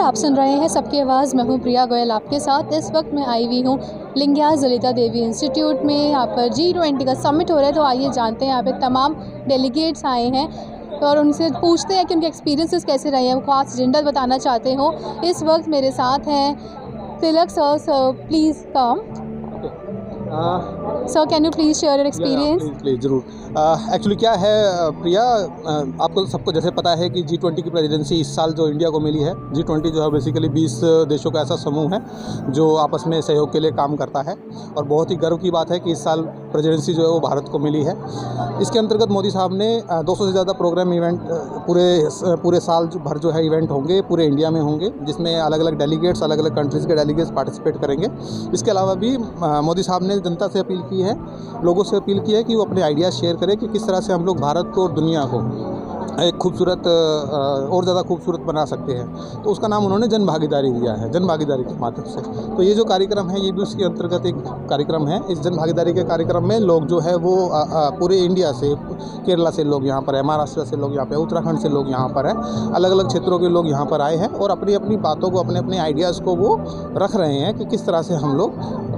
आप सुन रहे हैं सबकी आवाज़। मैं हूँ प्रिया गोयल आपके साथ। इस वक्त मैं आई हुई हूँ लिंग्याज ललिता देवी इंस्टीट्यूट में। यहाँ पर G20 का समिट हो रहा है, तो आइए जानते हैं यहाँ पे तमाम डेलीगेट्स आए हैं और उनसे पूछते हैं कि उनके एक्सपीरियंसेस कैसे रहे हैं, वो खास एजेंडा बताना चाहते हो। इस वक्त मेरे साथ हैं Tilak sir. Sir please come. Sir can you please share your experience? Please ज़रूर। एक्चुअली क्या है प्रिया, आपको सबको जैसे पता है कि G20 की प्रेसिडेंसी इस साल जो इंडिया को मिली है। G20 जो है बेसिकली 20 देशों का ऐसा समूह है जो आपस में सहयोग के लिए काम करता है, और बहुत ही गर्व की बात है कि इस साल प्रेसिडेंसी जो है वो भारत को मिली है। इसके अंतर्गत मोदी साहब ने 200 से ज़्यादा प्रोग्राम इवेंट पूरे साल भर जो है इवेंट होंगे, पूरे इंडिया में होंगे, जिसमें अलग अलग डेलीगेट्स, अलग अलग कंट्रीज़ के डेलीगेट्स पार्टिसिपेट करेंगे। इसके अलावा भी मोदी साहब ने जनता से अपील की है, लोगों से अपील की है कि वो अपने आइडियाज़ शेयर करें कि किस तरह से हम लोग भारत को और दुनिया को एक खूबसूरत और ज़्यादा खूबसूरत बना सकते हैं। तो उसका नाम उन्होंने जन भागीदारी दिया है, जन भागीदारी के माध्यम से। तो ये जो कार्यक्रम है ये भी उसके अंतर्गत एक कार्यक्रम है। इस जन भागीदारी के कार्यक्रम में लोग जो है वो पूरे इंडिया से, केरला से लोग यहाँ पर है, महाराष्ट्र से लोग यहाँ पर, उत्तराखंड से लोग यहाँ पर हैं, अलग अलग क्षेत्रों के लोग यहाँ पर आए हैं और अपनी अपनी बातों को, अपने अपने आइडियाज़ को वो रख रहे हैं कि किस तरह से हम लोग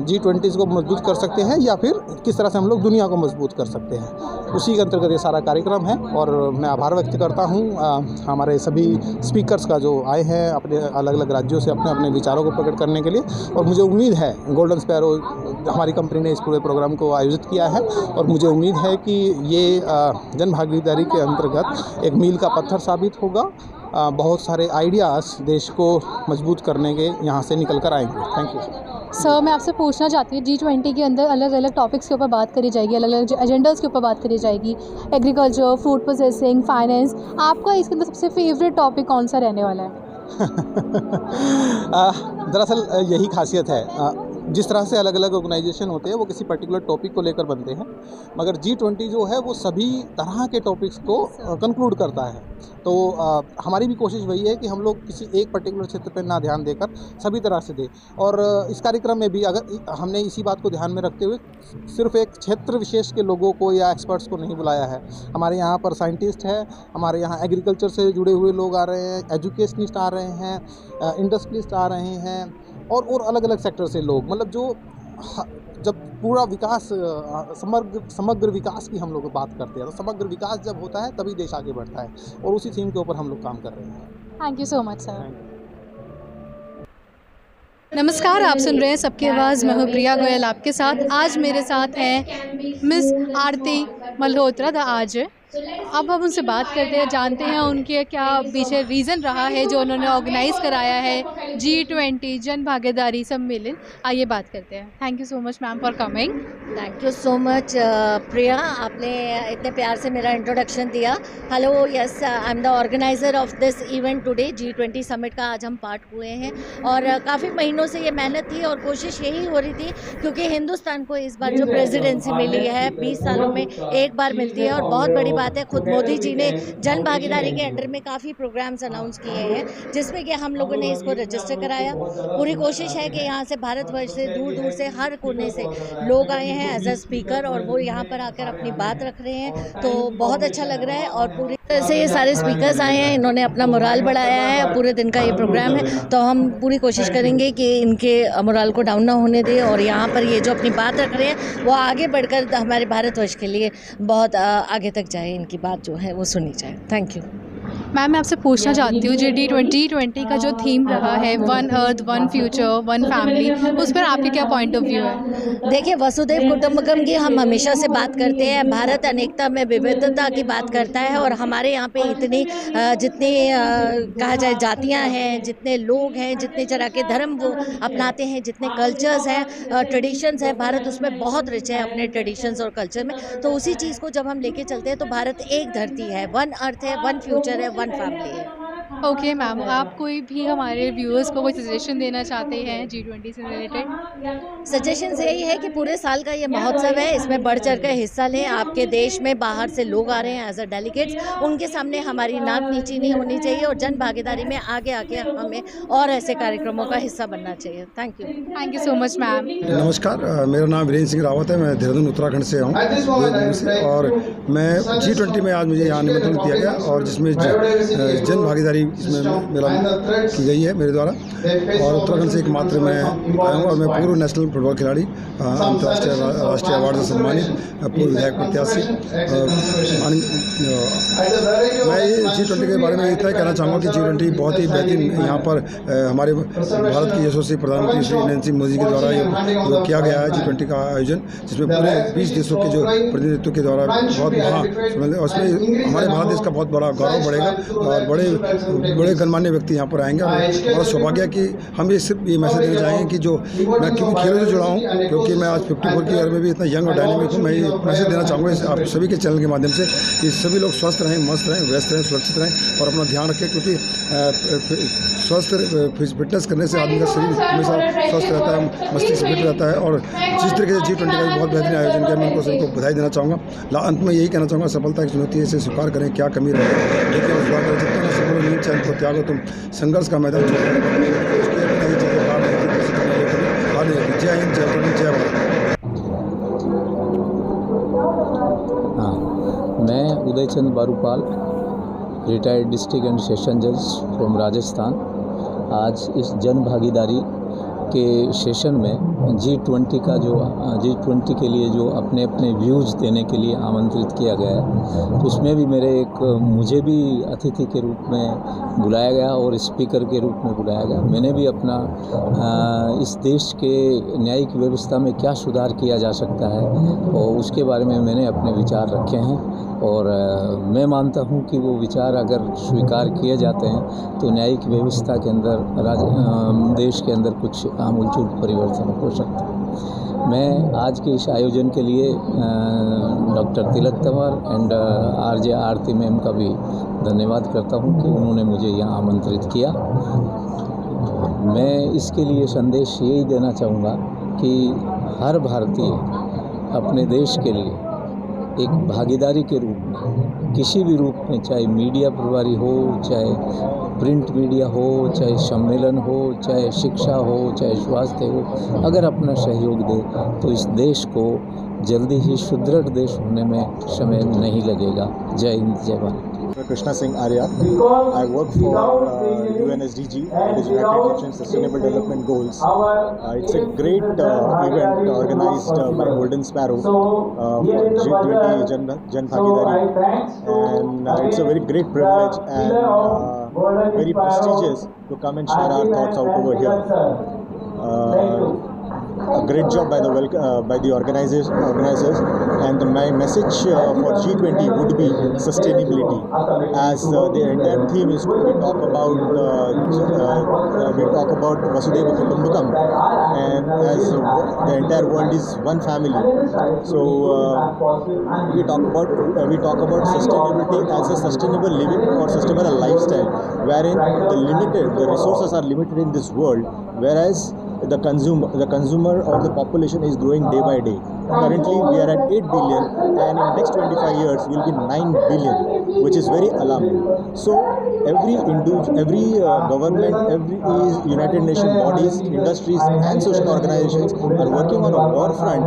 G20 को मजबूत कर सकते हैं या फिर किस तरह से हम लोग दुनिया को मजबूत कर सकते हैं। उसी के अंतर्गत ये सारा कार्यक्रम है और मैं आभार व्यक्त करता हूँ हमारे सभी स्पीकर्स का जो आए हैं अपने अलग अलग राज्यों से अपने अपने विचारों को प्रकट करने के लिए। और मुझे उम्मीद है, गोल्डन स्पैरो हमारी कंपनी ने इस पूरे प्रोग्राम को आयोजित किया है और मुझे उम्मीद है कि ये जन भागीदारी के अंतर्गत एक मील का पत्थर साबित होगा। बहुत सारे आइडियाज़ देश को मजबूत करने के यहाँ से निकल कर आएंगे। Thank you sir. मैं आपसे पूछना चाहती हूँ, G20 के अंदर अलग अलग टॉपिक्स के ऊपर बात करी जाएगी, अलग अलग एजेंडाज़ के ऊपर बात करी जाएगी, एग्रीकल्चर, फूड प्रोसेसिंग, फाइनेंस। आपका इसके अंदर सबसे फेवरेट टॉपिक कौन सा रहने वाला है? दरअसल यही खासियत है, जिस तरह से अलग अलग ऑर्गेनाइजेशन होते हैं वो किसी पर्टिकुलर टॉपिक को लेकर बनते हैं, मगर G20 जो है वो सभी तरह के टॉपिक्स को कंक्लूड करता है। तो हमारी भी कोशिश वही है कि हम लोग किसी एक पर्टिकुलर क्षेत्र पर ना ध्यान देकर सभी तरह से दें। और इस कार्यक्रम में भी अगर हमने इसी बात को ध्यान में रखते हुए सिर्फ एक क्षेत्र विशेष के लोगों को या एक्सपर्ट्स को नहीं बुलाया है। हमारे यहाँ पर साइंटिस्ट है, हमारे यहाँ एग्रीकल्चर से जुड़े हुए लोग आ रहे हैं, एजुकेशनिस्ट आ रहे हैं, इंडस्ट्रियलिस्ट आ रहे हैं और अलग अलग सेक्टर से लोग, मतलब जो जब पूरा विकास, समग्र विकास की हम लोग बात करते हैं, तो समग्र विकास जब होता है तभी देश आगे बढ़ता है और उसी थीम के ऊपर हम लोग काम कर रहे हैं। Thank you so much sir. नमस्कार, आप सुन रहे हैं सबकी आवाज़। मैं हूँ प्रिया गोयल आपके साथ। आज मेरे साथ हैं मिस आरती मल्होत्रा द आज। अब हम उनसे बात करते हैं, जानते हैं उनके क्या पीछे रीज़न रहा है जो उन्होंने ऑर्गेनाइज़ कराया है G20 जन भागीदारी सम्मेलन। आइए बात करते हैं। Thank you so much ma'am for coming. Thank you so much Priya, आपने इतने प्यार से मेरा इंट्रोडक्शन दिया। Hello, yes, I am the organiser of this event today. G20 summit का आज हम पार्ट हुए हैं और काफ़ी महीनों से ये मेहनत थी और कोशिश यही हो रही थी, क्योंकि हिंदुस्तान को इस बार जो प्रेसिडेंसी मिली है 20 सालों में एक बार मिलती है और बहुत बड़ी बात है। खुद मोदी जी ने जन भागीदारी के अंडर में काफ़ी प्रोग्राम्स अनाउंस किए हैं, जिसमें कि हम लोगों ने इसको रजिस्टर कराया। पूरी कोशिश है कि यहाँ से भारतवर्ष से दूर दूर से हर कोने से लोग आए हैं एज अ स्पीकर और वो यहाँ पर आकर अपनी बात रख रहे हैं, तो बहुत अच्छा लग रहा है। और पूरी तरह से ये सारे स्पीकर्स आए हैं, इन्होंने अपना मोराल बढ़ाया है। पूरे दिन का ये प्रोग्राम है, तो हम पूरी कोशिश करेंगे कि इनके मोराल को डाउन ना होने दें और यहाँ पर ये जो अपनी बात रख रहे हैं वो आगे बढ़कर हमारे भारतवर्ष के लिए बहुत आगे तक जाए, इनकी बात जो है वो सुनी जाए। Thank you ma'am. मैं आपसे पूछना चाहती हूँ, G20 का जो थीम रहा है one earth, one future, one family, उस पर आपके क्या पॉइंट ऑफ व्यू है? देखिए, वसुधैव कुटुंबकम की हम हमेशा से बात करते हैं। भारत अनेकता में विविधता की बात करता है और हमारे यहाँ पे इतनी जितनी कहा जाए जातियाँ हैं, जितने लोग हैं, जितने तरह के धर्म वो अपनाते हैं, जितने कल्चर्स हैं, ट्रेडिशंस हैं, भारत उसमें बहुत रिच है अपने ट्रेडिशंस और कल्चर में। तो उसी चीज़ को जब हम लेके चलते हैं तो भारत एक धरती है, वन अर्थ है, वन फ्यूचर है, वन फैमिली है। ओके मैम, आप कोई भी हमारे व्यूअर्स को कोई सजेशन देना चाहते हैं G20 से रिलेटेड? सजेशन यही है कि पूरे साल का ये महोत्सव है, इसमें बढ़ चढ़ कर हिस्सा लें। आपके देश में बाहर से लोग आ रहे हैं एज अ डेलीगेट्स, उनके सामने हमारी नाक नीची नहीं होनी चाहिए और जन भागीदारी में आगे आके हमें और ऐसे कार्यक्रमों का हिस्सा बनना चाहिए। Thank you so much ma'am. नमस्कार, मेरा नाम वीरेंद्र सिंह रावत है। मैं देहरादून उत्तराखंड से हूँ और मैं G20 में आज मुझे यहाँ निमंत्रण दिया गया और जिसमें जन भागीदारी तैयारी इसमें मेरा की गई है मेरे द्वारा, और उत्तराखंड से एकमात्र मैं आया हूँ, और मैं पूर्व नेशनल फुटबॉल खिलाड़ी, अंतर्राष्ट्रीय राष्ट्रीय अवार्ड से सम्मानित पूर्व विधायक प्रत्याशी। मैं ये G20 के बारे में इतना कहना चाहूँगा कि G20 बहुत ही बेहतरीन यहाँ पर हमारे भारत की यशस्वी प्रधानमंत्री श्री नरेंद्र सिंह मोदी के द्वारा ये किया गया है G20 का आयोजन, जिसमें पूरे 20 देशों के जो प्रतिनिधित्व के द्वारा बहुत उसमें हमारे भारत देश का बहुत बड़ा गौरव बढ़ेगा, और बड़े गणमान्य व्यक्ति यहाँ पर आएंगे। और हमारा सौभाग्य है कि हम ये सिर्फ ये मैसेज देना चाहेंगे कि जो मैं क्योंकि खेलों से जुड़ा हूँ, क्योंकि मैं आज 54 की उम्र में भी इतना यंग और डायनेमिक हूँ, मैं ये मैसेज देना चाहूँगा आप सभी के चैनल के माध्यम से कि सभी लोग स्वस्थ रहें, मस्त रहें, व्यस्त रहें, सुरक्षित रहें और अपना ध्यान रखें, क्योंकि स्वस्थ फिटनेस करने से आदमी का शरीर हमेशा स्वस्थ रहता है, मस्तिष्क फिट रहता है। और जिस तरीके से G20 का भी बहुत बेहतरीन आयोजन किया, मैं उनको सभी को बधाई देना चाहूँगा। अंत में यही कहना चाहूँगा, सफलता की चुनौती से स्वीकार करें, क्या कमी रहे लेकिन स्वीकार करें, जितना ना सफल नींद चैन को त्यागो, तुम संघर्ष का मैदान छोड़। जय हिंद, जय भारत, जय भारत। हाँ, मैं उदय चंद Barupal, retired district and session जज फ्रॉम राजस्थान, आज इस जन भागीदारी के सेशन में G20 का जो G20 के लिए जो अपने व्यूज़ देने के लिए आमंत्रित किया गया है, उसमें भी मुझे भी अतिथि के रूप में बुलाया गया और स्पीकर के रूप में बुलाया गया। मैंने भी अपना इस देश के न्यायिक व्यवस्था में क्या सुधार किया जा सकता है और उसके बारे में मैंने अपने विचार रखे हैं, और मैं मानता हूं कि वो विचार अगर स्वीकार किए जाते हैं तो न्यायिक व्यवस्था के अंदर देश के अंदर कुछ आमूलचूल परिवर्तन हो सकता है। मैं आज के इस आयोजन के लिए doctor Tilak Tanwar and RJ Aarti ma'am का भी धन्यवाद करता हूं कि उन्होंने मुझे यहाँ आमंत्रित किया। मैं इसके लिए संदेश यही देना चाहूँगा कि हर भारतीय अपने देश के लिए एक भागीदारी के रूप में किसी भी रूप में, चाहे मीडिया प्रभारी हो, चाहे प्रिंट मीडिया हो, चाहे सम्मेलन हो, चाहे शिक्षा हो, चाहे स्वास्थ्य हो, अगर अपना सहयोग दे तो इस देश को जल्दी ही सुदृढ़ देश होने में समय नहीं लगेगा। जय हिंद, जय Bharat. Krishna Singh Arya. I work for UNSDG, that is United Nations Sustainable Development Goals. It's a great event organized by Golden Sparrow for G20 Jan Bhagidari, and it's a very great privilege and very prestigious to come and share our thoughts out over here. A great job by the organizers, and my message for G20 would be sustainability, as the entire theme is we talk about Vasudhaiva Kutumbakam, and as the entire world is one family, so we talk about sustainability as a sustainable living or sustainable lifestyle, wherein the resources are limited in this world, whereas the consumer or the population is growing day by day. Currently we are at 8 billion, and in next 25 years we will be 9 billion, which is very alarming. So every government, every United Nations bodies, industries and social organizations are working on a war front.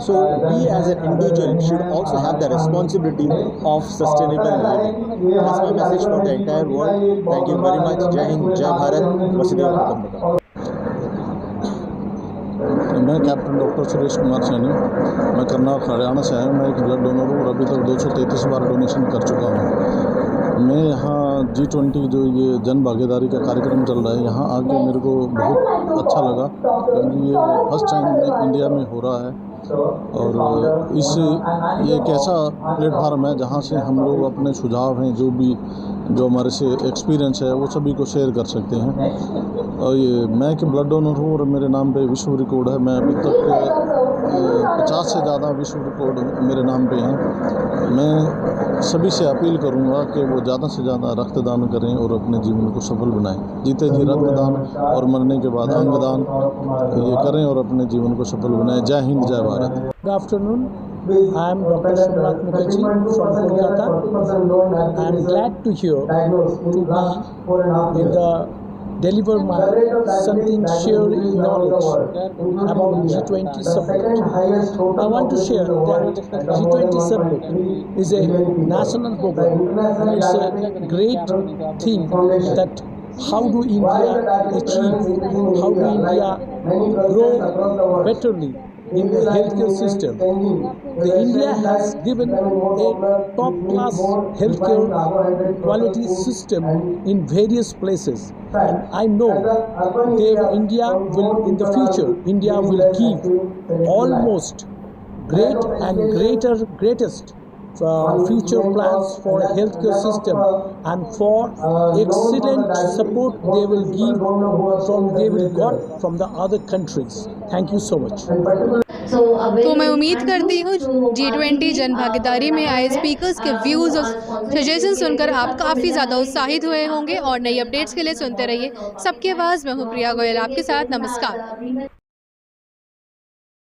So we as an individual should also have the responsibility of sustainable living. That's my message for the entire world. Thank you very much. Jai Hind, Jai Bharat, Vasudhaiva Kutumbakam. मैं captain doctor Suresh Kumar Saini, मैं करनाल हरियाणा से आया। मैं एक blood donor हूँ और अभी तक 233 बार डोनेशन कर चुका हूँ। मैं यहाँ G20 जो ये जन भागीदारी का कार्यक्रम चल रहा है, यहाँ आके मेरे को बहुत अच्छा लगा, क्योंकि ये फर्स्ट टाइम इंडिया में हो रहा है, और ये एक ऐसा प्लेटफार्म है जहाँ से हम लोग अपने सुझाव हैं, जो हमारे से एक्सपीरियंस है, वो सभी को शेयर कर सकते हैं। और ये मैं एक ब्लड डोनर हूँ और मेरे नाम पे विश्व रिकॉर्ड है। मैं अभी तक 50 से ज़्यादा विश्व रिकॉर्ड मेरे नाम पे हैं। मैं सभी से अपील करूँगा कि वो ज़्यादा से ज़्यादा रक्तदान करें और अपने जीवन को सफल बनाएं। जीते जी रक्तदान और मरने के बाद अंगदान ये करें और अपने जीवन को सफल बनाएं। जय हिंद, जय Bharat. Good afternoon. I am Dr. Subrat Mukherjee from Kolkata. I am glad to hear to be with the deliver my something share knowledge about G20 summit. I want to share that G20 summit is a national program and it's a great thing that how do India achieve, how do India grow betterly in the healthcare system. The India has given a top-class healthcare quality system in various places, and I know India will, in the future, India will give almost greatest future plans for a healthcare system and for excellent support they will got from the other countries. Thank you so much. तो मैं उम्मीद करती हूँ G20 जन भागीदारी में आए speakers के व्यूज़ और सजेशन सुनकर आप काफ़ी ज़्यादा उत्साहित हुए होंगे और नई अपडेट्स के लिए सुनते रहिए सबकी आवाज़। मैं हूँ प्रिया गोयल आपके साथ। नमस्कार।